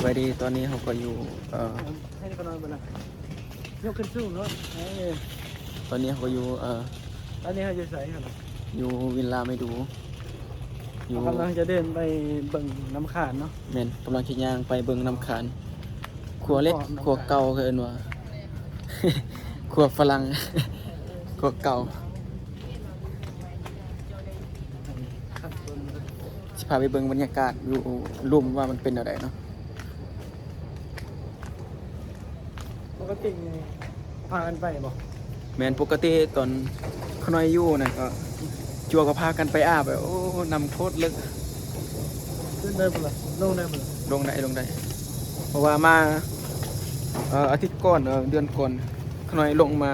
บายดีตอนนี้เขาก็อยู่ให้ก็นอนไปละยกขึ้นสูงเนาะตอนนี้เขาก็อยู่ตอนนี้เขาอยู่ใส่ครับอยู่วิลล่าไม่ดูอยู่กำลังจะเดินไปเบิ่งน้ำขานเนาะแม่นกำลังขี่ย่างไปเบิ่งน้ำขานครัวเล็กครัวเก่าคือเอิ้นว่า ครัวฝรั่ง ครัวเก่าสิพาไปเบิ่งบรรยากาศอยู่ลุ่มว่ามันเป็นอะไรเนาะ ปกติพากันไปบ่แม่นปกติตอนขน้อยอยู่นะก็จัวก็พากันไปอาบแบบโอ้นำโคตรลึกขึ้นได้บ่ล่ะลงได้บ่ล่ะลงได้เพราะว่ามาอาทิตย์ก่อนเดือนก่อนขน้อยลงมา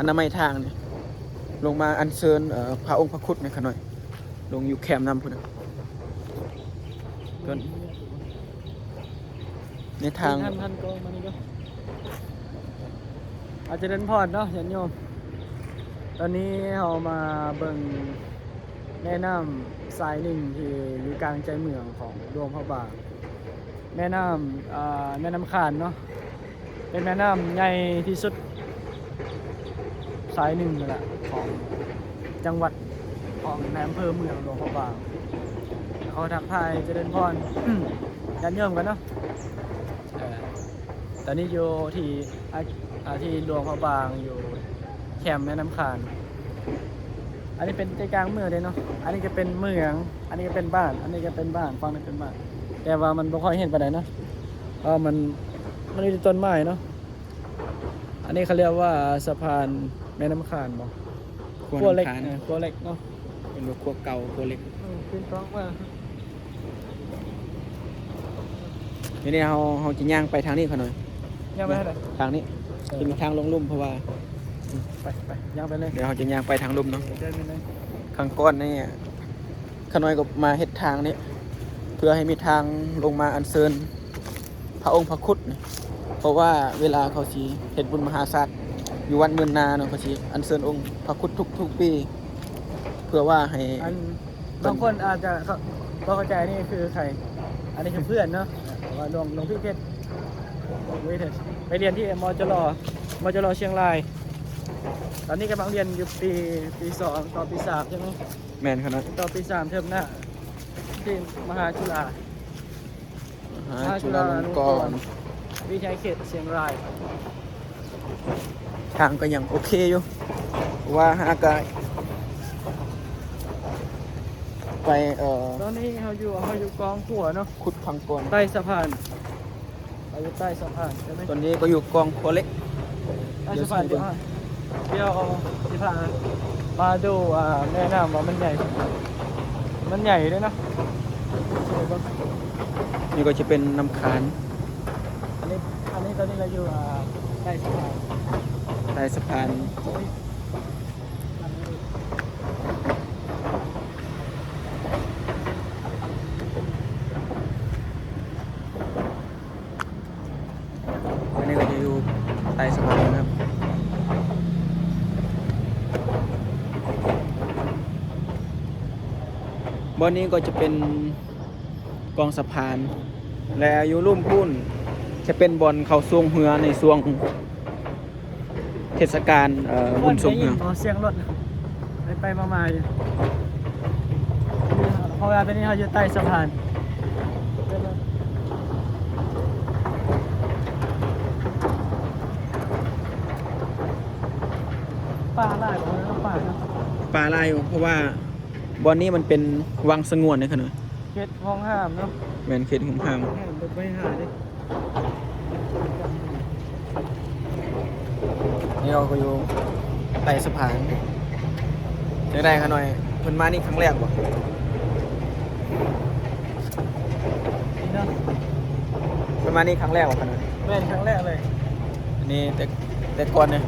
อนามัยทางนี่ลงมาอัญเชิญพระองค์พระคุดนี่ขน้อยลงอยู่แคมป์นำพุ่นน่ะก็ในทางท่านก็มานี่ก็อาจจะเดินพอดเนาะญาติโยมตอนนี้เรามาเบิ่งแม่น้ำสายหนึ่งที่อยู่กลางใจเมืองของหลวงพระบางแม่น้ำขานเนาะเป็นแม่น้ำใหญ่ที่สุดสายหนึ่งนั่นแหละของจังหวัดของในอำเภอเมืองหลวงพระบางเขาทักทายเจริญพร ญาติโยมกันเนาะตอนนี้อยู่ที่หลวงพระบางอยู่แคมป์แม่น้ำขานอันนี้เป็นใจกลางเมืองเลยเนาะอันนี้ก็เป็นเมืองอันนี้ก็เป็นบ้านอันนี้ก็เป็นบ้านฝั่งนี้เป็นบ้านแต่ว่ามันไม่ค่อยเห็นปานใดเนาะมันมีต้นไม้เนาะอันนี้เขาเรียกว่าสะพานแม่น้ำขานบ่ขั้วเล็กขั้วเล็กเนาะเป็นครัวเก่าครัวเล็กขึ้นต้องว่าทีนี้เราจะย่างไปทางนี้ขน้อยย่างไปไหนทางนี้เป็นทางลงลุ่มเพราะว่าไปย่างไปเลยเดี๋ยวเราจะย่างไปทางลุ่มเนาะเดินไปเลยข้างก้อนนี่ขน้อยก็มาเฮ็ดทางนี้เพื่อให้มีทางลงมาอัญเชิญพระองค์พระคุดเพราะว่าเวลาเขาสิเฮ็ดบุญมหาศาลอยู่วัดเมืองนาเนาะเขาสิอัญเชิญองค์พระคุดทุกปีเพื่อว่าให้บางคนอาจจะเข้าใจนี่คือใครอันนี้คือเพื่อนเนาะว่าหลวงพี่เพชรไปเรียนที่มจรเชียงรายตอนนี้กำลังเรียนอยู่ปี2ต่อปี3ใช่ไหมแม่นครับต่อปี3เทอมหน้าที่มหาจุฬาลงกรณ์วิทยาเขตเชียงรายทางก็ยังโอเคอยู่ว่าอากาศไปตอนนี้เขาอยู่กองขัวเนาะขุดพังกรใต้สะพานไปอยู่ใต้สะพานใช่ไหมตอนนี้ก็อยู่กองขัวเล็กใต้สะพานเดี๋ยวที่พามาดูแม่น้ำว่ามันใหญ่ด้วยนะนี่ก็จะเป็นน้ำขานอันนี้ตอนนี้เราอยู่ใต้สะพานอันนี้ก็จะอยู่ใต้สะพานนะครับบนนี้ก็จะเป็นกองสะพานและอยู่ลุ่มพุ่นจะเป็นบอลเขาทรงเหือในช่วงเทศกาลบุญทรงเหือเสียงรถไปมาอยู่เพราะว่าตอนนี้เขาอยู่ใต้สะพานป่าลายป่าลายเพราะว่าบอลนี้มันเป็นวังสงวนนะขนาดเขตห้องห้ามเนาะแมนเขตห้องห้ามไปหาดินี่เราก็อยู่ใต้สะพานจะได้ขน่อยเพิ่นมานี่ครั้งแรกบ่เพิ่นมานี่ครั้งแรกบ่ขน่อยแม่นครั้งแรกเลยอันนี้แต่ก่อนเนี่ย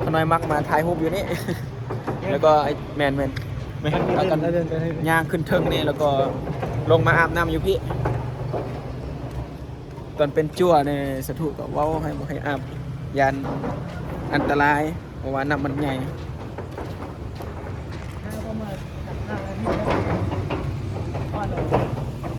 ขน่อยมักมาถ่ายรูปอยู่นี่แล้วก็ไอ้แมนแล้วกันย่างขึ้นเทิงนี่แล้วก็ลงมาอาบน้ำอยู่พี่ตอนเป็นจั่วในสถุก็เว้าให้บ่ให้อาบยันอันตรายเพราะว่าน้ำมันใหญ่